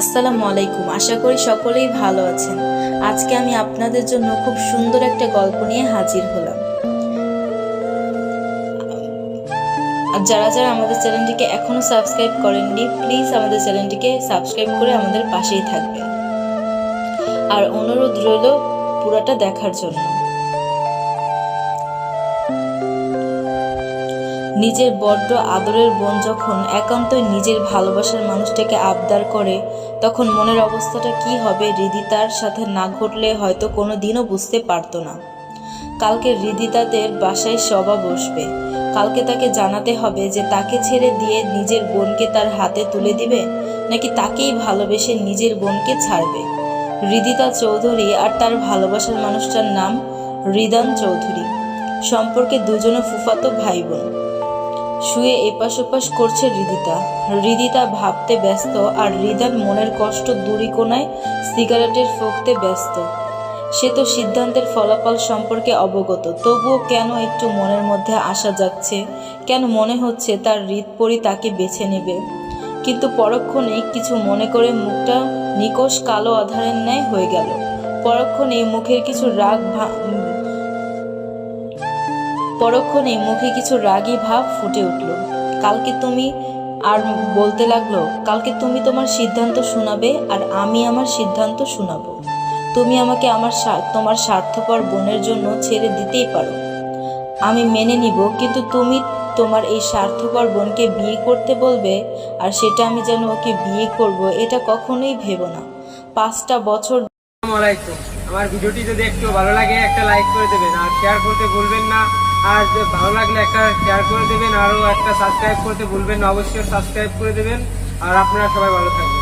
আসসালামু আলাইকুম। আশা করি সকলেই ভালো আছেন। আজকে আমি আপনাদের জন্য খুব সুন্দর একটা গল্প নিয়ে হাজির হলাম। আর যারা যারা আমাদের চ্যানেলটিকে এখনো সাবস্ক্রাইব করেননি, প্লিজ আমাদের চ্যানেলটিকে সাবস্ক্রাইব করে আমাদের পাশেই থাকবেন। আর অনুরোধ রইল পুরোটা দেখার জন্য। নিজের বড্ড আদরের বোন যখন একান্তই নিজের ভালোবাসার মানুষটাকে আবদার করে, তখন মনের অবস্থাটা কি হবে হৃদিতার সাথে না ঘটলে হয়তো কোনো দিনও বুঝতে পারতো না। কালকে হৃদিতাদের বাসায় সভা বসবে। কালকে তাকে জানাতে হবে যে তাকে ছেড়ে দিয়ে নিজের বোনকে তার হাতে তুলে দিবে, নাকি তাকেই ভালোবেসে নিজের বোনকে ছাড়বে। হৃদিতা চৌধুরী আর তার ভালোবাসার মানুষটার নাম রিদান চৌধুরী। সম্পর্কে দুজনে ফুফাতো ভাই বোন। শুয়ে এপাশ ওপাশ করছে হৃদিতা ভাবতে ব্যস্ত, আর রিদান মনের কষ্ট দূরীকোণায় সিগারেটের ফুঁকতে ব্যস্ত। সে তো সিদ্ধান্তের ফলাফল সম্পর্কে অবগত, তবুও কেন একটু মনের মধ্যে আসা যাচ্ছে, কেন মনে হচ্ছে তার হৃদপরি তাকে বেছে নেবে। কিন্তু পরক্ষণেই কিছু মনে করে মুখটা নিকষ কালো আধারের ন্যায় হয়ে গেল। পরক্ষণেই মুখে কিছু রাগী ভাব ফুটে উঠল। কালকে তুমি আর বলতে লাগলো, কালকে তুমি তোমার সিদ্ধান্ত শোনাবে আর আমি আমার সিদ্ধান্ত শোনাবো। তুমি আমাকে তোমার স্বার্থপর বোনের জন্য ছেড়ে দিতেই পারো, আমি মেনে নিব, কিন্তু তুমি তোমার এই স্বার্থপর বোনকে বিয়ে করতে বলবে, আর সেটা আমি যেন ওকে বিয়ে করব, এটা কখনোই ভেবো না। 5টা বছর। আসসালামু আলাইকুম। আমার ভিডিওটি যদি একটু ভালো লাগে একটা লাইক করে দেবেন, আর শেয়ার করতে ভুলবেন না। আর ভালো লাগলে একটা শেয়ার করে দেবেন, আরও একটা সাবস্ক্রাইব করতে ভুলবেন না, অবশ্যই সাবস্ক্রাইব করে দেবেন। আর আপনারা সবাই ভালো থাকবেন।